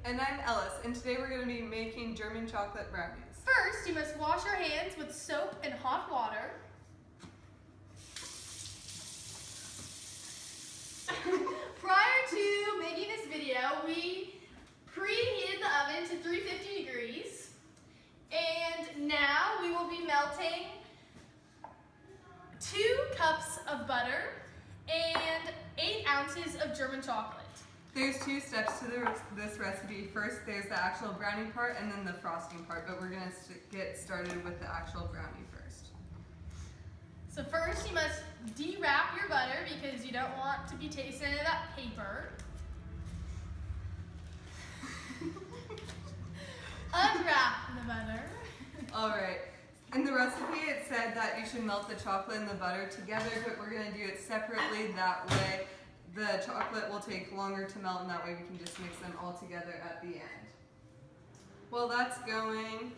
And I'm Ellis, and today we're going to be making German chocolate brownies. First, you must wash your hands with soap and hot water. Prior to making this video, we preheated the oven to 350 degrees. And now we will be melting 2 cups of butter and 8 ounces of German chocolate. There's 2 steps to this recipe. First, there's the actual brownie part and then the frosting part, but we're going to get started with the actual brownie first. So first you must de-wrap your butter because you don't want to be tasting any of that paper. Unwrap the butter. Alright, in the recipe it said that you should melt the chocolate and the butter together, but we're going to do it separately. That way the chocolate will take longer to melt, and that way we can just mix them all together at the end. Well, that's going.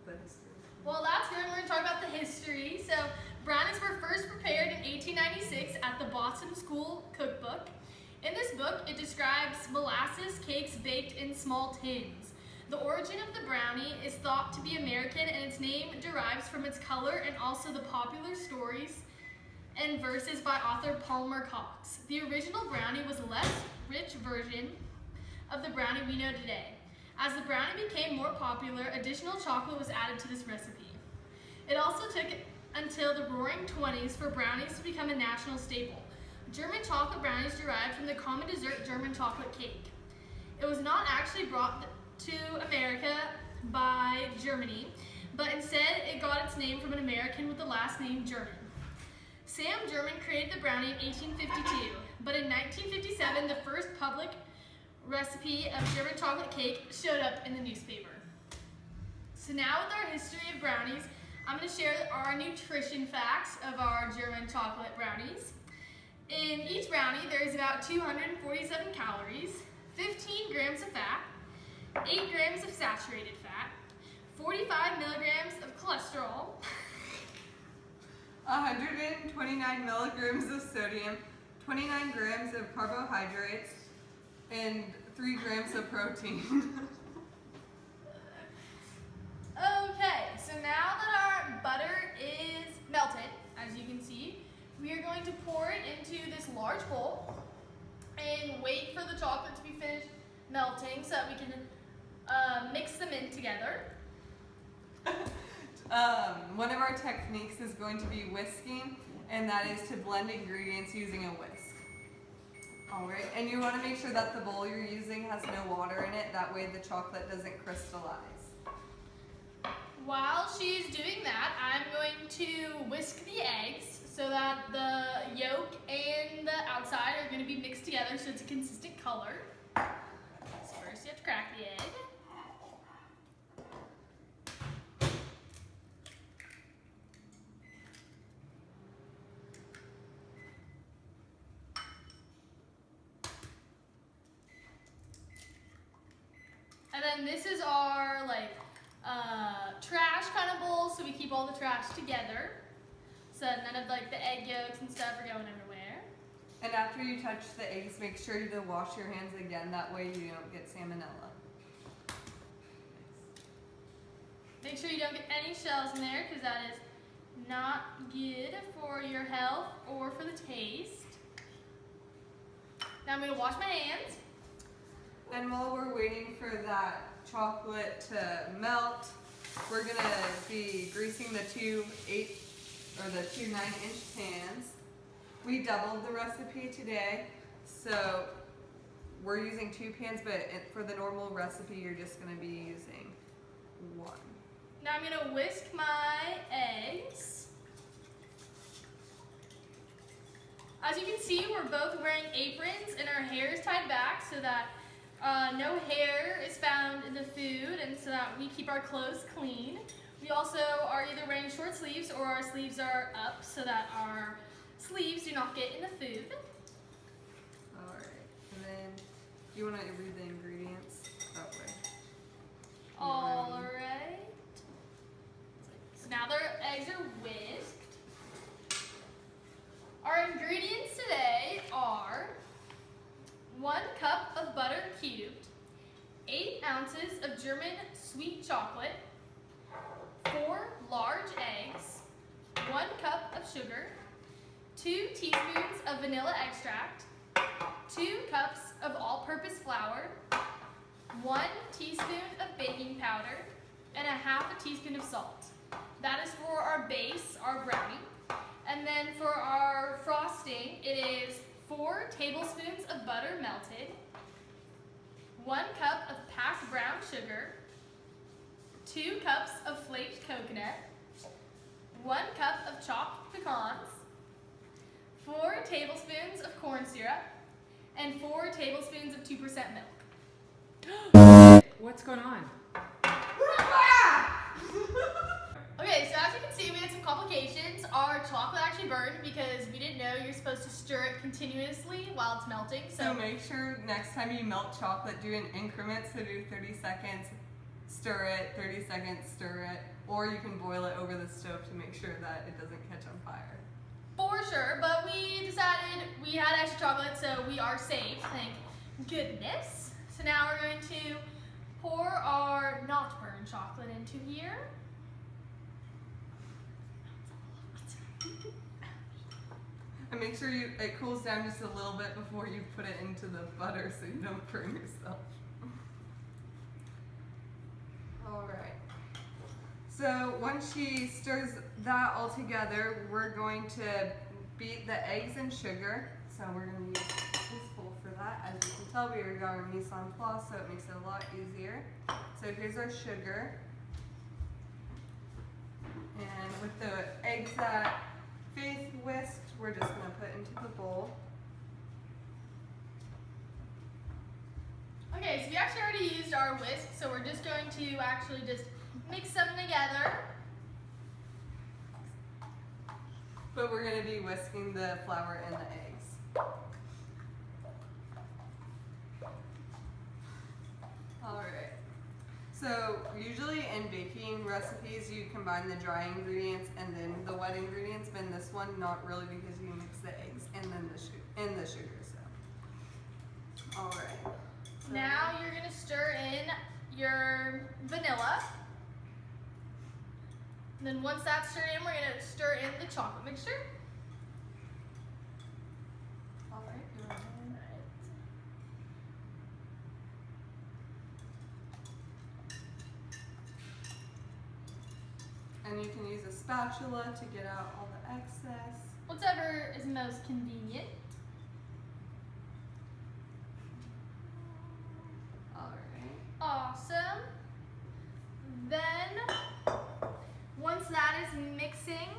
We're going to talk about the history. So, brownies were first prepared in 1896 at the Boston School Cookbook. In this book, it describes molasses cakes baked in small tins. The origin of the brownie is thought to be American, and its name derives from its color and also the popular stories and verses by author Palmer Cox. The original brownie was a less rich version of the brownie we know today. As the brownie became more popular, additional chocolate was added to this recipe. It also took until the Roaring '20s for brownies to become a national staple. German chocolate brownies derived from the common dessert German chocolate cake. It was not actually brought to America by Germany, but instead it got its name from an American with the last name German. Sam German created the brownie in 1852, but in 1957 the first public recipe of German chocolate cake showed up in the newspaper. So now with our history of brownies, I'm going to share our nutrition facts of our German chocolate brownies. In each brownie there is about 247 calories, 15 grams of fat, 8 grams of saturated fat, 45 milligrams of cholesterol, 129 milligrams of sodium, 29 grams of carbohydrates, and 3 grams of protein. Okay, so now that our butter is melted, as you can see, we are going to pour it into this large bowl and wait for the chocolate to be finished melting so that we can mix them in together. One of our techniques is going to be whisking, and that is to blend ingredients using a whisk. Alright, and you want to make sure that the bowl you're using has no water in it, that way the chocolate doesn't crystallize. While she's doing that, I'm going to whisk the eggs so that the yolk and the outside are going to be mixed together so it's a consistent color. So first you have to crack the egg. And then this is our trash kind of bowl, so we keep all the trash together, so that none of the egg yolks and stuff are going everywhere. And after you touch the eggs, make sure to wash your hands again, that way you don't get salmonella. Make sure you don't get any shells in there, because that is not good for your health or for the taste. Now I'm going to wash my hands. And while we're waiting for that chocolate to melt, we're going to be greasing the two 9-inch pans. We doubled the recipe today, so we're using 2 pans, but for the normal recipe, you're just going to be using 1. Now I'm going to whisk my eggs. As you can see, we're both wearing aprons and our hair is tied back so that no hair is found in the food, and so that we keep our clothes clean. We also are either wearing short sleeves or our sleeves are up so that our sleeves do not get in the food. Alright, and then do you want to read the ingredients that way? Alright. So now their eggs are whisked. Our ingredients today are 1 cup of butter cubed, 8 ounces of German sweet chocolate, 4 large eggs, 1 cup of sugar, 2 teaspoons of vanilla extract, 2 cups of all-purpose flour, 1 teaspoon of baking powder, and a half a teaspoon of salt. That is for our base, our brownie. And then for our frosting, it is 4 tablespoons of butter melted, 1 cup of packed brown sugar, 2 cups of flaked coconut, 1 cup of chopped pecans, 4 tablespoons of corn syrup, and 4 tablespoons of 2% milk. What's going on? Okay, so as you can see, we had some complications. Our chocolate actually burned because we didn't know you're supposed to stir it continuously while it's melting. So make sure next time you melt chocolate, do in increments. So do 30 seconds, stir it, 30 seconds, stir it. Or you can boil it over the stove to make sure that it doesn't catch on fire. For sure, but we decided we had extra chocolate, so we are safe, thank goodness. So now we're going to pour our not burned chocolate into here. And make sure it cools down just a little bit before you put it into the butter so you don't burn yourself. Alright. So once she stirs that all together, we're going to beat the eggs and sugar. So we're going to use this bowl for that. As you can tell, we already got our mise en place, so it makes it a lot easier. So here's our sugar. And with the eggs that Faith whisked, we're just going to put into the bowl. Okay, so we actually already used our whisk, so we're just going to actually just mix them together. But we're going to be whisking the flour and the eggs. Alright. So usually in baking recipes you combine the dry ingredients and then the wet ingredients, but in this one not really because you mix the eggs and then the sugar. So alright. So Now you're going to stir in your vanilla. And then once that's stirred in, we're going to stir in the chocolate mixture. alright, go ahead. And you can use a spatula to get out all the excess. Whatever is most convenient. Alright. Awesome. Then, once that is mixing,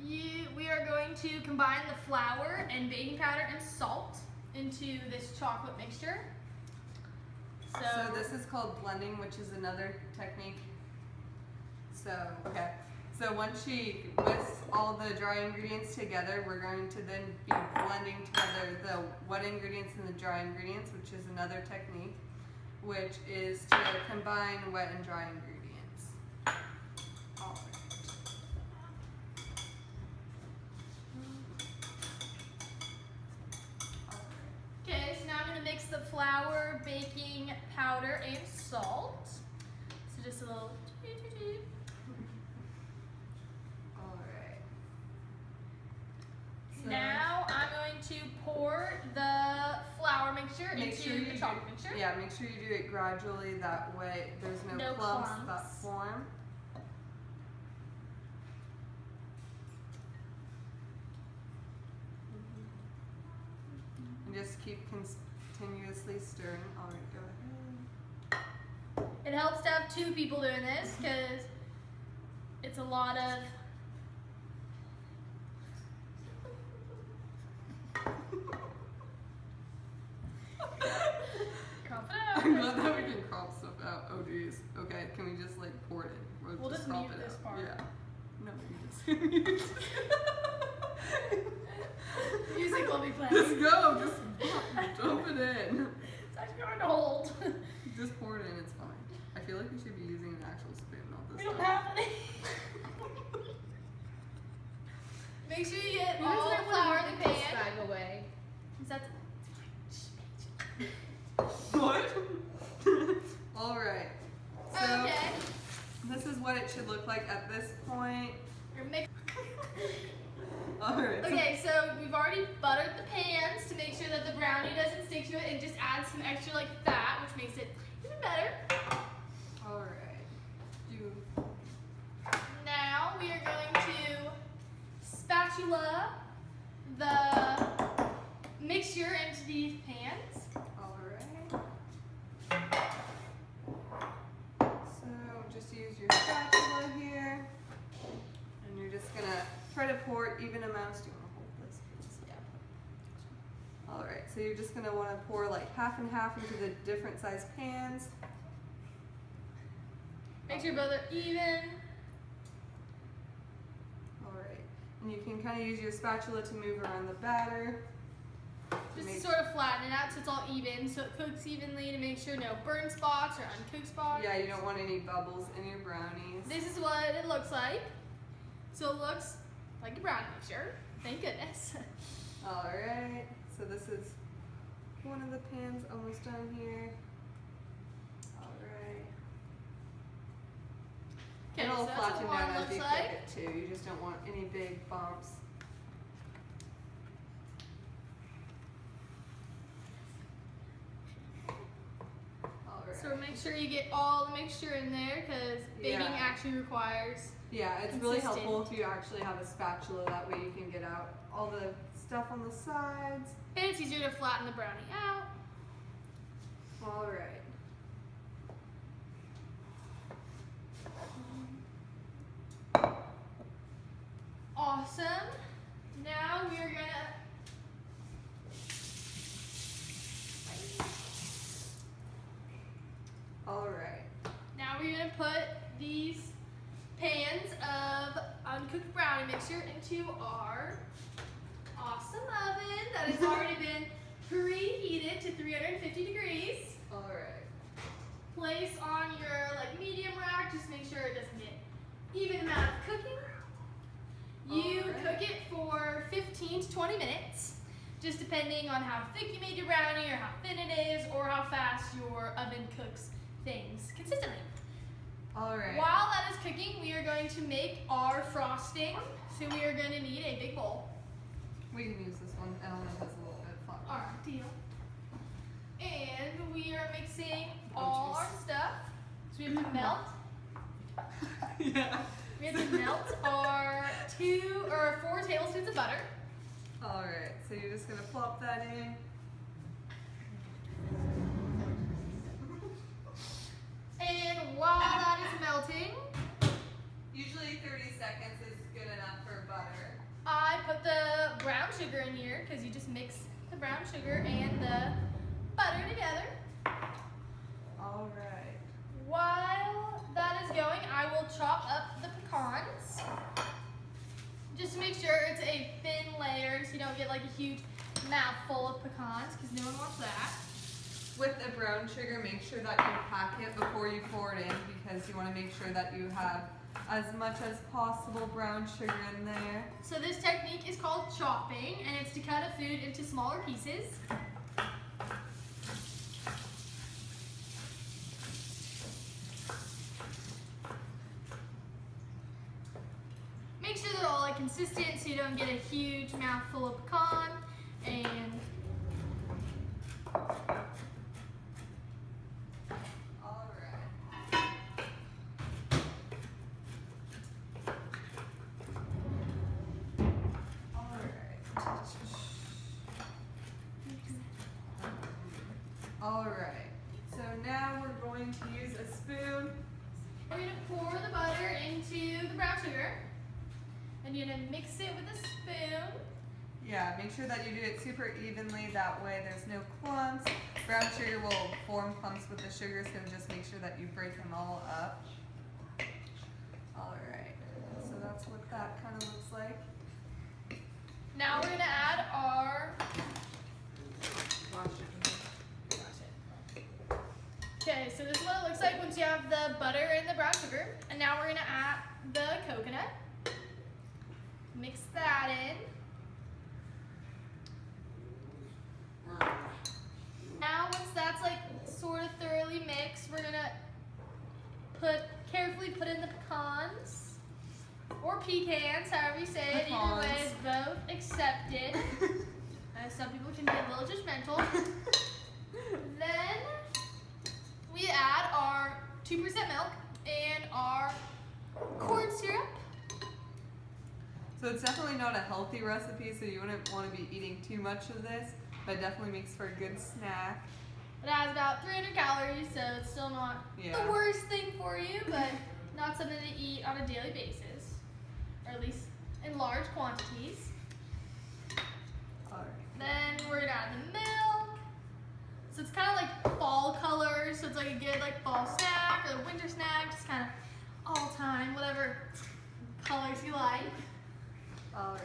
we are going to combine the flour and baking powder and salt into this chocolate mixture. So this is called blending, which is another technique. So once she whisks all the dry ingredients together, we're going to then be blending together the wet ingredients and the dry ingredients, which is another technique, which is to combine wet and dry ingredients. All right. Okay, so now I'm going to mix the flour, baking powder, and salt. So just a little. Alright. So Now I'm going to pour the flour mixture into the chocolate mixture. Yeah, make sure you do it gradually, that way there's no clumps that form. And just keep continuously stirring. Alright, go ahead. It helps to have 2 people doing this because it's a lot of. Crop it out. I'm glad that we can crop stuff out. Oh geez. Okay, can we just like pour it in? We'll just crop mute it this out. part. Yeah. No, you just Music will be playing. Just go, just dump it in. It's actually going to hold. Just pour it in, it's fine. I feel like we should be using an actual spoon, not this We don't stuff. have any. Make sure you get You all guys the might flour want in to the put this pan. bag away. Is that What? Alright. So Okay. this is what it should look like at this point. We're mix- Alright. Okay, so we've already buttered the pans to make sure that the brownie doesn't stick to it, and just add some extra like fat, which makes it even better. Alright. Now we are going to spatula the mixture into these pans. Alright. So just use your spatula here. And you're just gonna try to pour even amounts. Do you want to hold this, please? Yeah. Alright, so you're just gonna want to pour like half and half into the different size pans. Make sure both are even. Alright. And you can kind of use your spatula to move around the batter. Just to sort of flatten it out so it's all even, so it cooks evenly to make sure no burn spots or uncooked spots. Yeah, you don't want any bubbles in your brownies. This is what it looks like. So it looks like a brownie mixture. Thank goodness. Alright, so this is one of the pans almost done here. Alright. Okay, It'll so that's flatten what down one as looks you cook like. it too. You just don't want any big bumps. Alright. So make sure you get all the mixture in there because baking Yeah. actually requires. Yeah, it's really Consistent. helpful if you actually have a spatula. That way you can get out all the stuff on the sides. And it's easier to flatten the brownie out. Alright. Awesome. Now we are gonna. Alright. Now we're gonna put these pans of uncooked brownie mixture into our awesome oven that has already been preheated to 350 degrees. Alright. Place on your like medium rack, just make sure it doesn't get even amount of cooking. You Alright. cook it for 15 to 20 minutes, just depending on how thick you made your brownie or how thin it is or how fast your oven cooks things consistently. Alright. While that is cooking, we are going to make our frosting. So we are going to need a big bowl. We can use this one. Ellen has a little bit of fun. Alright, deal. And we are mixing all jeez. our stuff. So we have to melt. Yeah. We have to melt our 4 tablespoons of butter. Alright, so you're just gonna plop that in. And while that is melting, Usually 30 seconds is good enough for butter. I put the brown sugar in here because you just mix the brown sugar and the butter together. Alright. While that is going, I will chop up the pecans. Just to make sure it's a thin layer so you don't get like a huge mouthful of pecans because no one wants that. With the brown sugar, make sure that you pack it before you pour it in because you want to make sure that you have as much as possible brown sugar in there. So this technique is called chopping, and it's to cut a food into smaller pieces. Make sure they're all like consistent so you don't get a huge mouthful of pecan. And Alright. Alright. So now we're going to use a spoon. we're gonna pour the butter into the brown sugar. And you're gonna mix it with a spoon. Yeah, make sure that you do it super evenly. That way there's no clumps. Brown sugar will form clumps with the sugar, so just make sure that you break them all up. Alright, so that's what that kind of looks like. Now we're gonna add our. Okay, so this is what it looks like once you have the butter and the brown sugar. And now we're gonna add the coconut. Mix that in. Now once that's like typically put in the pecans or pecans, however you say it. Either way is both accepted. Some people can be a little judgmental. Then we add our 2% milk and our corn syrup. So it's definitely not a healthy recipe, so you wouldn't want to be eating too much of this, but it definitely makes for a good snack. It has about 300 calories, so it's still not the worst thing for you, but not something to eat on a daily basis, or at least in large quantities. Alright. Then we're gonna add the milk. So it's kind of like fall colors, so it's like a good like fall snack or a winter snack, just kind of all time, whatever colors you like. Alright.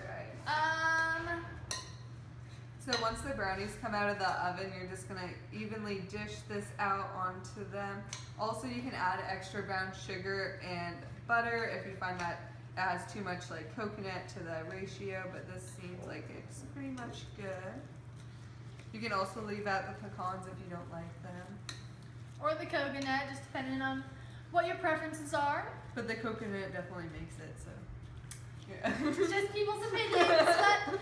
So once the brownies come out of the oven, you're just gonna evenly dish this out onto them. Also, you can add extra brown sugar and butter if you find that it has too much like coconut to the ratio, but this seems like it's pretty much good. You can also leave out the pecans if you don't like them. Or the coconut, just depending on what your preferences are. But the coconut definitely makes it, so yeah. It's just people's opinions, but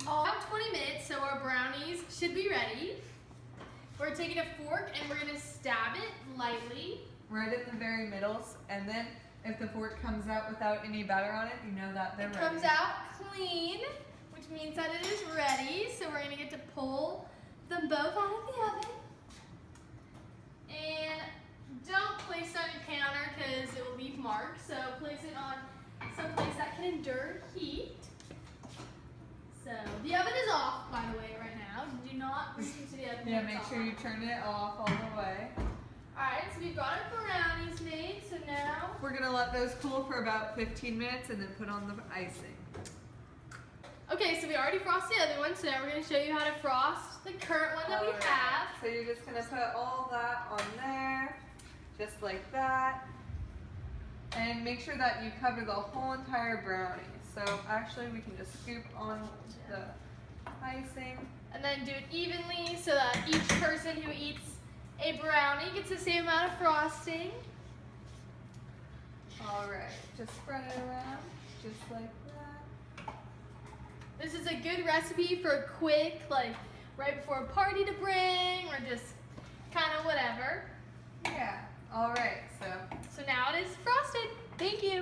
about 20 minutes, so our brownies should be ready. We're taking a fork and we're gonna stab it lightly. Right in the very middle, and then if the fork comes out without any batter on it, you know that they're ready. It comes out clean, which means that it is ready. So we're gonna get to pull them both out of the oven. And don't place it on your counter because it will leave marks. So place it on someplace that can endure heat. So the oven is off, by the way, right now. Do not reach into the oven. Yeah, make sure you turn it off all the way. Alright, so we've got our brownies made, so now we're gonna let those cool for about 15 minutes and then put on the icing. okay, so we already frosted the other one, so now we're going to show you how to frost the current one that we have. So you're just gonna put all that on there, just like that. And make sure that you cover the whole entire brownie. So actually we can just scoop on the icing. And then do it evenly so that each person who eats a brownie gets the same amount of frosting. Alright, just spread it around, just like that. This is a good recipe for a quick, like right before a party to bring, or just kind of whatever. Yeah, alright, so now it is frosted. Thank you.